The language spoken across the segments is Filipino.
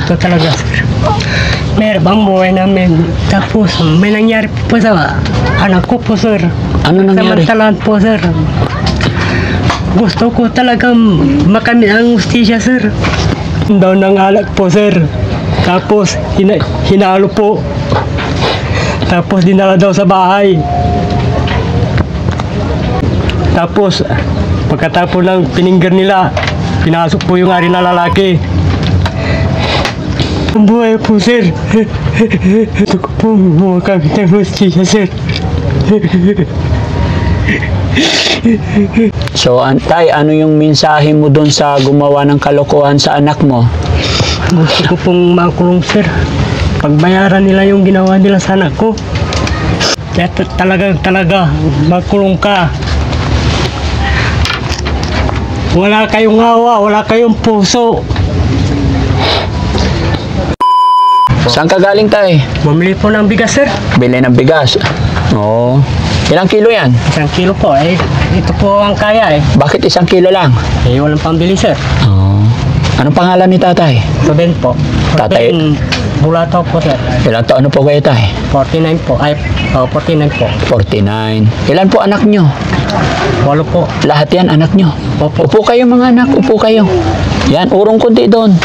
Ito talaga, sir. Meron buhay namin. Tapos, may nangyari po sa anak ko po, sir. Ano nangyari? Samantalaan po, sir. Gusto ko talagang makamit ang hustisya, sir. Daw ng alak po, sir. Tapos, hinalo po. Tapos, dinala daw sa bahay. Tapos, pagkatapos ng pininggan nila, pinasok po yung ari na lalaki. Ang buhay po, sir. Ito ko po makamit ang hustisya, sir. So, Tay, ano yung mensahe mo doon sa gumawa ng kalokohan sa anak mo? Gusto ko pong makulong, sir. Pagbayaran nila yung ginawa nila sa anak ko. Kaya talaga, makulong ka. Wala kayong awa, wala kayong puso. Saan ka galing, Tay? Bumili po ng bigas, sir. Bili ng bigas. Oo. Ilang kilo yan? 1 kilo po, ito po ang kaya, Bakit 1 kilo lang? Walang pambili, sir. Oo. Anong pangalan ni tatay? Ruben po. Tatay? Ruben Bulato po, sir. Ilang taon na po kayo, Tay? 49 po. 49 po. 49. Ilan po anak nyo? 8 po. Lahat yan anak nyo? Opo. Upo kayo mga anak, upo kayo. Yan, urong kunti doon.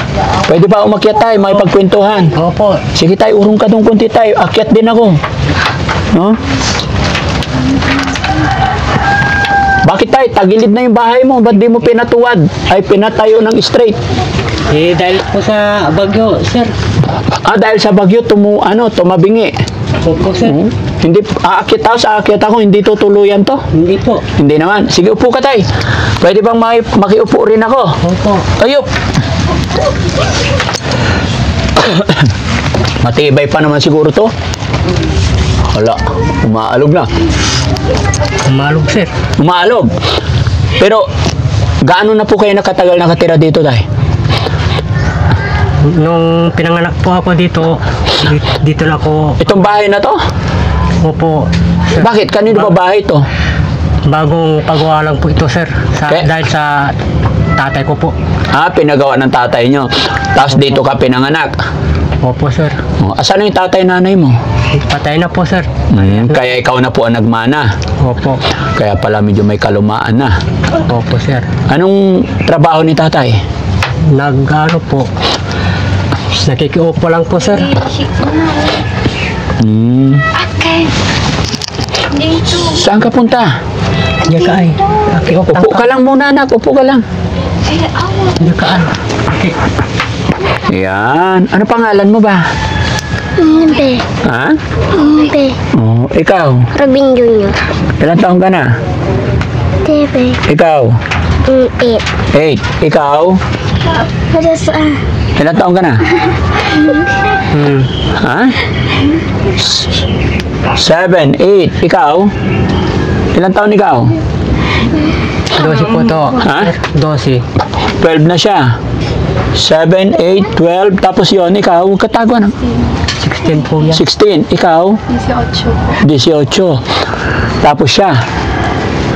Pwede ba umakyat tayo, may pagkwentuhan? Opo. Sige tayo, urong ka doon kunti tayo. Akyat din ako. No? Bakit tayo? Tagilid na yung bahay mo. Ba't di mo pinatuwad? Ay, pinatayo ng straight. Dahil po sa bagyo, sir. Dahil sa bagyo, tumabingi. Opo, sir. Hindi, aakyat ako, hindi tutuluyan to? Hindi po. Hindi naman. Sige, upo ka tay. Pwede bang makiupo rin ako? Opo. Ayup! Matibay pa naman siguro to. Hala, umaalog na. Umalog, sir. Umaalog. Pero, gaano na po kayo nakatagal nakatira dito, tay? Nung pinanganak po ako dito na ako. Itong bahay na to? Opo. Sir. Bakit? Kanino ba bahay to? Bagong pagawa lang po ito, sir. Okay. Dahil sa tatay ko po. Pinagawa ng tatay nyo. Tapos dito ka pinanganak. Opo, sir. Asan yung tatay nanay mo? Patay na po, sir. Kaya ikaw na po ang nagmana. Opo. Kaya pala medyo may kalumaan na. Opo, sir. Anong trabaho ni tatay? Po. Nakikiupo lang po, sir. Okay. Dito. Saan ka punta? Diyan ka ay. Upo ka lang muna, anak. Upo ka lang. Diyan ka ay. Okay. Yan. Ano pangalan mo ba? Mbe. Ha? Mbe. Ikaw? Robin Jr. Ilang taong ka na? TV. Ikaw? 8. 8. Ikaw? Ilang taong ka na? Ha? 7, 8. Ikaw? Ilang taon ikaw? 12 po to. Ha? 12. 12 na siya. 7, 8, 12. Tapos yun, ikaw, huwag katago na. 16 po yan. 16. Ikaw? 18. Tapos siya.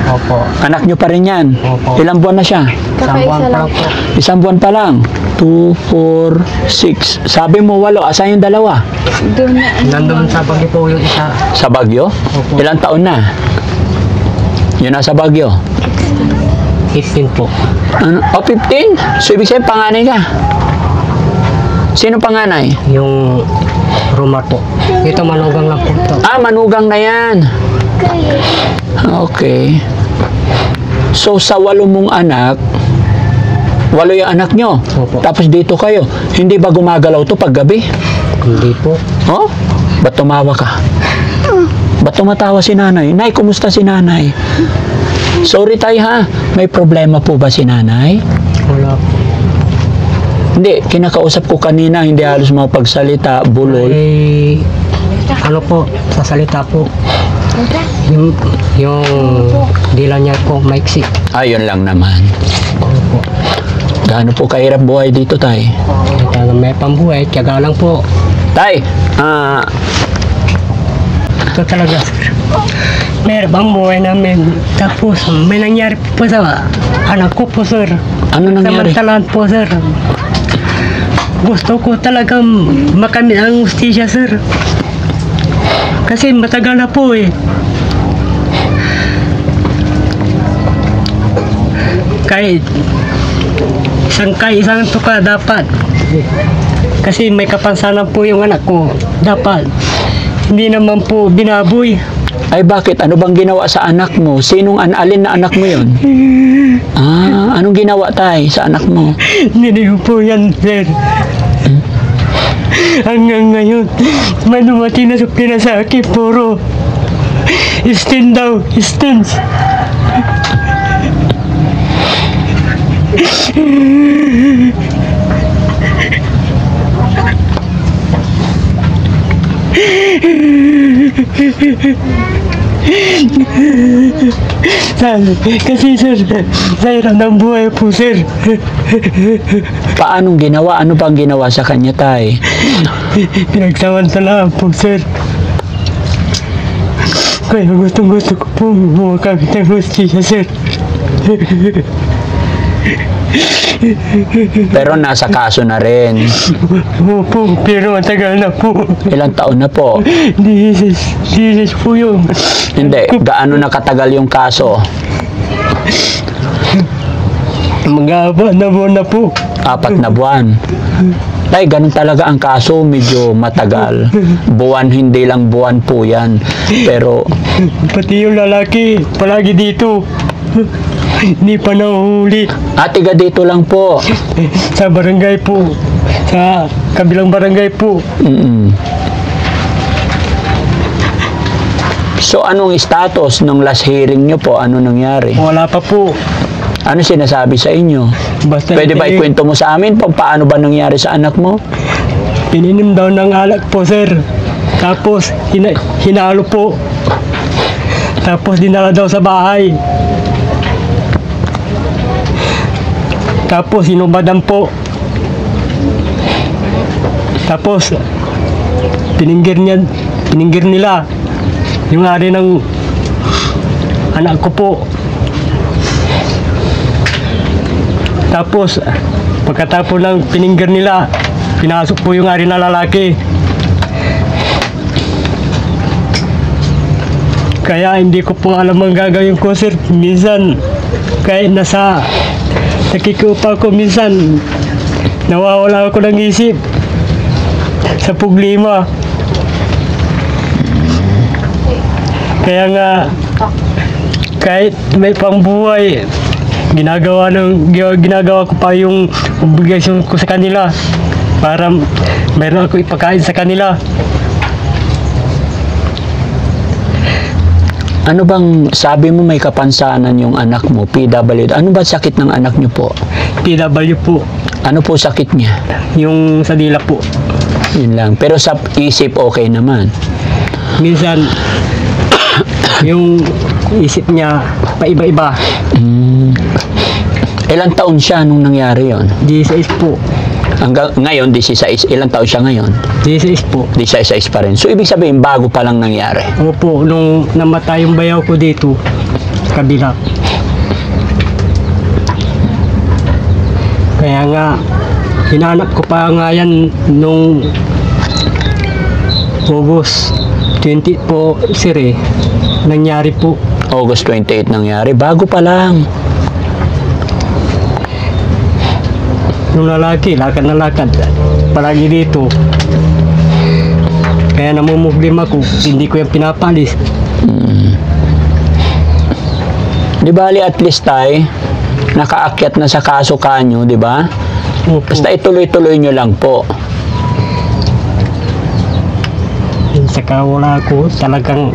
Opo. Anak nyo pa rin yan. Opo. Ilang buwan na siya? Isang buwan pa lang po. Isang buwan pa lang. 2, 4, 6. Sabi mo 8. Asan yung dalawa? Nandun sa Baguio po yung isa. Sa Baguio? Opo. Ilang taon na? Yun nasa Baguio. 15 po. 15? So, ibig sabihin, panganay ka? Sino panganay? Yung rumar po. Ito manugang lang po ito. Manugang na yan. Okay. So, sa 8 mong anak, 8 yung anak nyo. Opo. Tapos dito kayo. Hindi ba gumagalaw to pag gabi? Hindi po. Ba't tumawa ka? Ba't tumatawa si nanay? Nay, kumusta si nanay? Sorry tay ha. May problema po ba si nanay? Wala po. Hindi, kinakausap ko kanina, hindi halos mapagsalita, bulol. Ano po, sa salita po. Yung dila niya po, maiksi. Ayun lang naman. Opo. Gaano po kahirap buhay dito, tay? May pambuhay, tiyaga lang po. Tay, Ito talaga, sir. Meron buhay namin. Tapos, may nangyari po sa anak ko po, sir. ano nangyari? Samantalaan po, sir. gusto ko talagang makamit ang hustisya, sir. Kasi matagal na po eh. Kahit isang tuka dapat. Kasi may kapansanan po yung anak ko. Dapat. Hindi naman po binaboy. Ay bakit? Ano bang ginawa sa anak mo? Alin na anak mo yon? Anong ginawa tay sa anak mo? Hindi ko po yan, sir. Hanggang ngayon, may dumating na sa pinasakit, puro stent daw, stents. Kasi sir, sa hirap ng buhay po, sir. Paanong ginawa? Ano bang ginawa sa kanya tay? Pinagsamantalaan po, sir. Kaya gusto ko po makamit ang hustisya, sir. Pero nasa kaso na rin. Opo, pero matagal na po. Ilang taon na po? Jesus po yun. Hindi, gaano na katagal yung kaso? Mga 4 na buwan na po. 4 na buwan. Tay, ganun talaga ang kaso, medyo matagal. Buwan, hindi lang buwan po yan. Pero, Pati yung lalaki, palagi dito. Hindi pa nahuhuli. tiga dito lang po. Sa barangay po. Sa kabilang barangay po. So, anong status ng last hearing nyo po? Ano nangyari? Wala pa po. Ano sinasabi sa inyo? Basta Pwede ba ikwento mo sa amin paano ba nangyari sa anak mo? Pininom daw ng alak po, sir. Tapos, hinalo po. Tapos, dinala daw sa bahay. Tapos, sinubadan po. Tapos, pininggir nila yung ari ng anak ko po. Tapos, pagkatapos ng pininggir nila, pinasok po yung ari na lalaki. Kaya hindi ko po alam ang gagawin ko, sir. Minsan, kahit nakikiupa ko, minsan, nawawala ako ng isip sa problema. Kaya nga, kahit may pangbuhay, ginagawa ko pa yung obligasyon ko sa kanila para mayroon ako ipakain sa kanila. Ano bang sabi mo may kapansanan yung anak mo, PWD? Ano ba sakit ng anak niyo po? PW po, Ano po sakit niya? yung sa dila po. Yun lang. Pero sa isip okay naman. Minsan, yung isip niya paiba-iba. Ilang taon siya nung nangyari yon? 16 po. Hanggang ngayon, 16. Ilang taon siya ngayon? 16 po. 16 pa rin. So, ibig sabihin, bago pa lang nangyari. Opo, nung namatay yung bayaw ko dito, sa kabila. Kaya nga, hinanap ko pa nga yan nung August 20 po, sir eh. Nangyari po. August 28 nangyari. Bago pa lang. Nung lalaki, lakad na lakad. Palagi dito. Kaya namumblema ko, hindi ko yung pinapalis. Di bali at least tayo, nakaakyat na sa kaso kanyo, di ba? Opo. Basta ituloy-tuloy nyo lang po. Saka wala ko talagang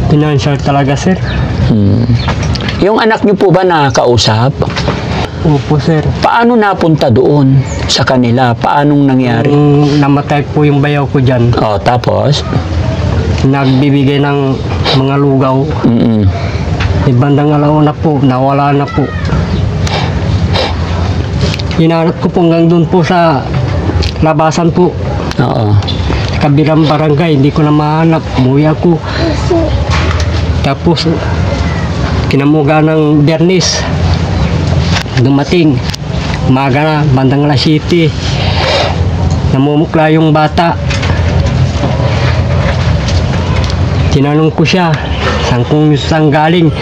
financial talaga, sir. Yung anak nyo po ba nakakausap? Opo, sir. Paano napunta doon sa kanila? Paanong nangyari? Nung namatay po yung bayaw ko dyan, Tapos? nagbibigay ng mga lugaw. Ibandang alauna po, nawala na po. Hinanap ko po hanggang doon po sa labasan po. Oo. Sa kabilang barangay, hindi ko na mahanap. Umuwi ako. Tapos, kinamuga ng Bernis. Dumating. umaga na, bandang alas 7. Namumukla yung bata. Tinanong ko siya, saan galing?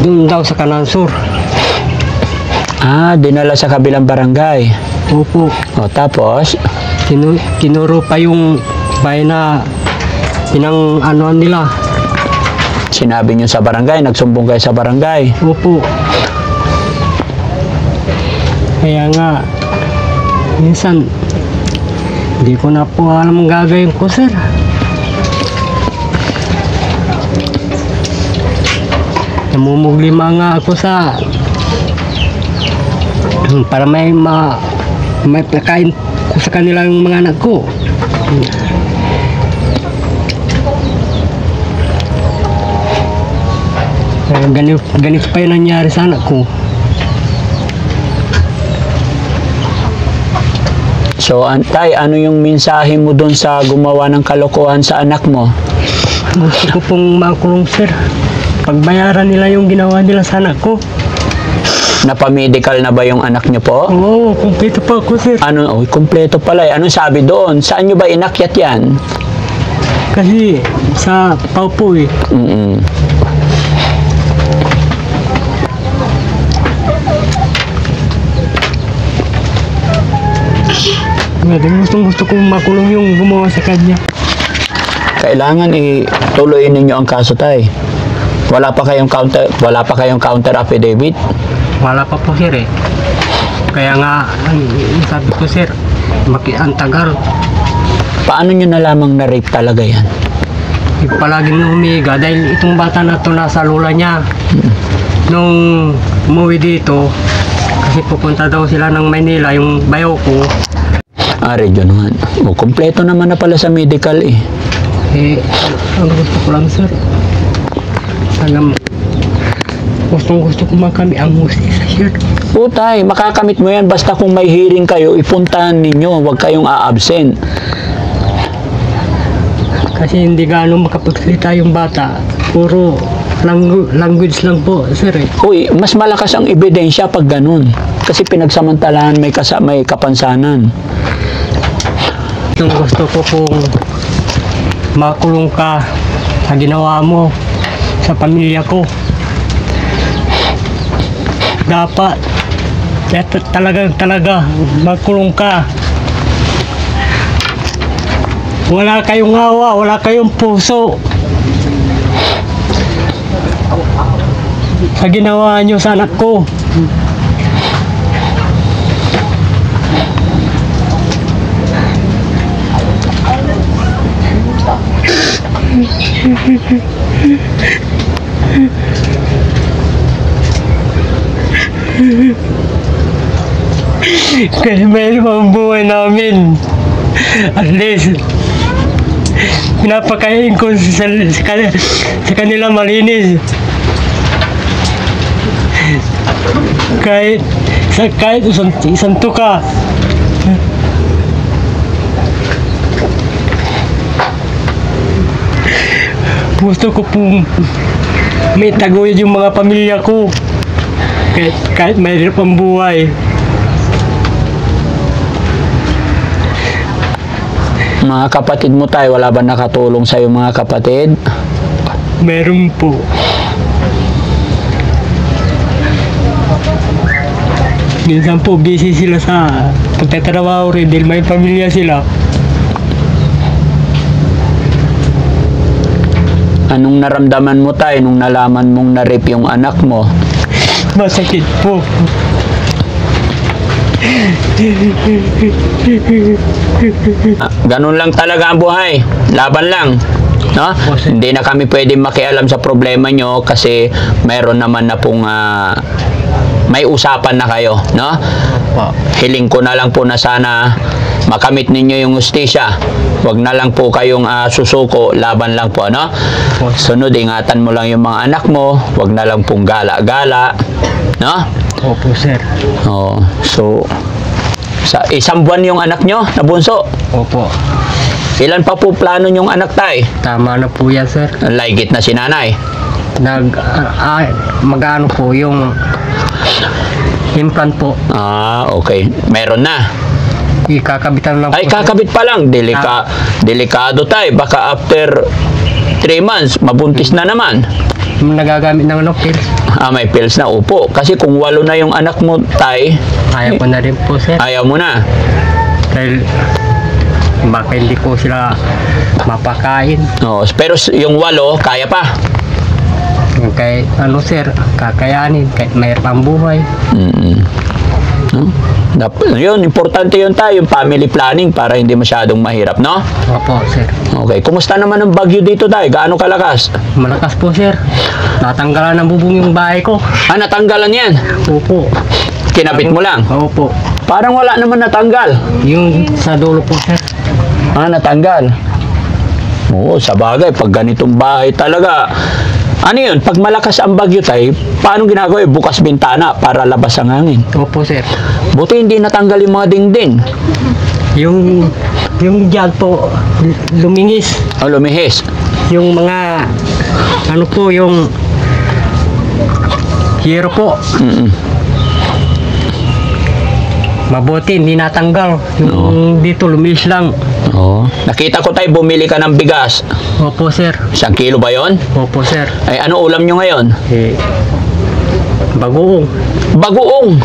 Doon daw sa Kanansur. Dinala sa kabilang barangay. Opo. O, tapos? Tinuro pa yung bayan na pinang-anuan nila. Sinabi nyo sa barangay, nagsumbong kayo sa barangay. Opo. Kaya nga, minsan, hindi ko na po alam ang gagawin ko, sir. Namumuglima nga ako para may pagkain ko sa kanilang mga anak ko. Ganito pa yung nangyari sa anak ko. So, Tay, ano yung mensahe mo doon sa gumawa ng kalokohan sa anak mo? Gusto ko pong makulong, sir. Pagbayaran nila yung ginawa nila sa anak ko. Napamedical na ba yung anak nyo po? Oo, kumpleto pa ako, sir. Kumpleto pala. Anong sabi doon? Saan nyo ba inakyat yan? Kasi sa Paupo eh. Gusto kong makulong yung gumawa sa kanya. Kailangan ituloy ninyo ang kaso, Tay. Wala pa kayong counter affidavit? Wala pa po, sir eh. Kaya nga, sabi ko, sir, ang tagal. Paano nyo nalamang na-rape talaga yan? Palaging humiga dahil itong bata na to nasa lula niya. Nung umuwi dito, kasi pupunta daw sila ng Maynila, yung bayaw ko. Redyo naman. Kompleto naman na pala sa medical eh. Ang gusto ko lang, sir. Gusto ko makami ang hustisya, sir. Tay, makakamit mo yan basta kung may hearing kayo, ipuntahan ninyo, huwag kayong a-absent. Kasi hindi gaano makapagsalita yung bata. Puro language lang po, sir eh. Mas malakas ang ebidensya pag ganun. Kasi pinagsamantalahan may kapansanan. Yung gusto ko pong makulong ka sa ginawa mo sa pamilya ko. Dapat talaga makulong ka. Wala kayong awa, wala kayong puso sa ginawa nyo sa anak ko. Kasi may ibang buhay namin. At least, pinapakain ko sa kanila malinis. Kahit isang tuka. Gusto ko pong may taguyod yung mga pamilya ko. Kahit mahirap ang buhay. Mga kapatid mo, Tay, wala ba nakatulong sa'yo mga kapatid? Meron po. Minsan po busy sila sa pagtatrabaho rin dahil may pamilya sila. Anong naramdaman mo, Tay, nung nalaman mong na-rape yung anak mo? Masakit po. Ganun lang talaga ang buhay. Laban lang. No? Hindi na kami pwedeng makialam sa problema nyo kasi mayroon naman na pong may usapan na kayo. No? Hiling ko na lang po na sana makamit ninyo yung hustisya. Huwag na lang po kayong susuko, laban lang po, no? Sunod, ingatan mo lang yung mga anak mo, huwag na lang pong gala-gala, no? Opo, sir. So, sa isang buwan yung anak nyo, nabunso? Opo. Ilan pa po plano yung anak, Tay? Tama na po yan, sir. Laigit na si nanay. Mag-ano po yung Implant po. Ah, okay. Meron na. Ikakabitan lang Ay, po. kakabit pa lang. Delikado tayo. Baka after 3 months, mabuntis na naman. Nagagamit ng pills. Ah, may pills na. Upo. Kasi kung 8 na yung anak mo, tay, Ayaw ko na rin po, sir. ayaw mo na. Dahil baka hindi ko sila mapakain. Oh, pero yung 8, kaya pa. Kaya sir, kakayanin. Kahit mayroon ang buhay. No? Yun, importante yun tayo, yung family planning para hindi masyadong mahirap, no? Opo, sir. Okay, kumusta naman ang bagyo dito tayo? Gaano kalakas? Malakas po, sir. Natanggalan ng bubong yung bahay ko. Ah, natanggalan yan. Opo. Kinabit mo lang. Opo. Parang wala naman natanggal. Yung sa dulo po, sir. Ah, natanggal. Oo, sa bagay, pag ganitong bahay talaga. Ano yun, pag malakas ang bagyo tayo, paano ginagawa? Bukas bintana para labas ang hangin. Opo, sir. Buti hindi natanggal yung mga dingding. Yung dyan po, lumingis. O lumihis. Yung mga, ano po, yung hero po. Mabuti, hindi natanggal. Yung dito, lumihis lang. Oo. Nakita ko tayo, bumili ka ng bigas. Opo, sir. 1 kilo ba yon? Opo, sir. Ay, ano ulam nyo ngayon? Bagoong. Bagoong.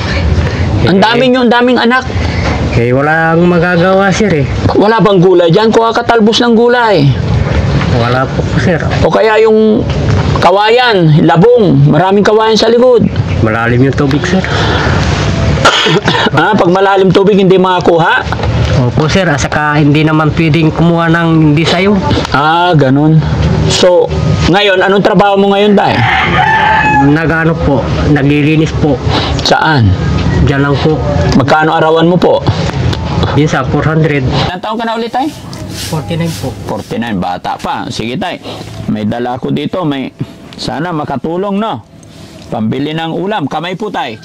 Ang daming anak. Wala akong magagawa, sir Wala bang gulay dyan? Kuha ka talbos ng gulay. Wala po, sir. O kaya yung kawayan, labong. Maraming kawayan sa likod. Malalim yung tubig, sir. Pag malalim tubig, hindi makakuha? Opo, sir. Saka hindi naman pwedeng kumuha ng hindi sayo. Ah, ganun. So, ngayon, anong trabaho mo ngayon, Day? Nag-ano po, naglilinis po. Saan? Diyan lang po. Magkano arawan mo po? Yun sa 400. Ilang taon ka na ulit, Tay? 49 po. 49, bata pa. Sige, Tay. May dala ko dito. Sana makatulong, no? Pambili ng ulam. Kamay po, Tay.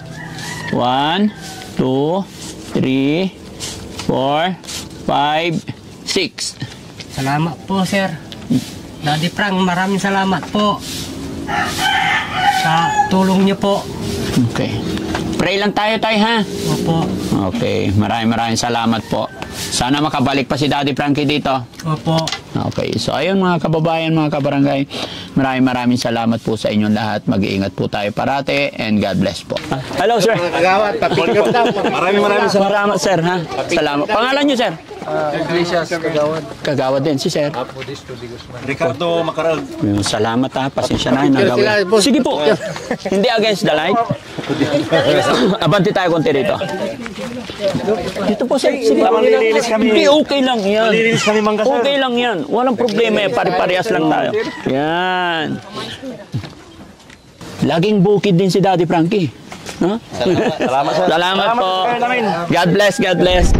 1, 2, 3, 4, 5, 6. Salamat po, sir. Daddy Frank, maraming salamat po sa tulong niyo po. Okay. Pray lang tayo, Tay, ha? Opo. Okay. Maraming salamat po. Sana makabalik pa si Daddy Frankie dito. Opo. Okay. So, ayun mga kababayan, mga kabarangay. Maraming salamat po sa inyong lahat. Mag-iingat po tayo parate and God bless po. Hello, sir. Kagawad, papikot daw. Maraming Salamat, sir, ha? Salamat. Pangalan niyo, sir? Iglesias, Kagawad. Kagawad din si sir. Ricardo Macarag. Salamat, ha. Pasensya na. Nagawin. Sige po. Hindi against the light. Abanti tayo konti rito. Dito po, sir. Sige. Malilinis kami. Hindi, okay lang yan. Malilinis kami, Mangga, sir. Okay lang yan. Walang problema. Pare-parehas lang tayo. Yan. Laging bukid din si Daddy Frankie. Huh? Salamat, sir. Salamat po. Salamat, sir, namin. God bless, God bless.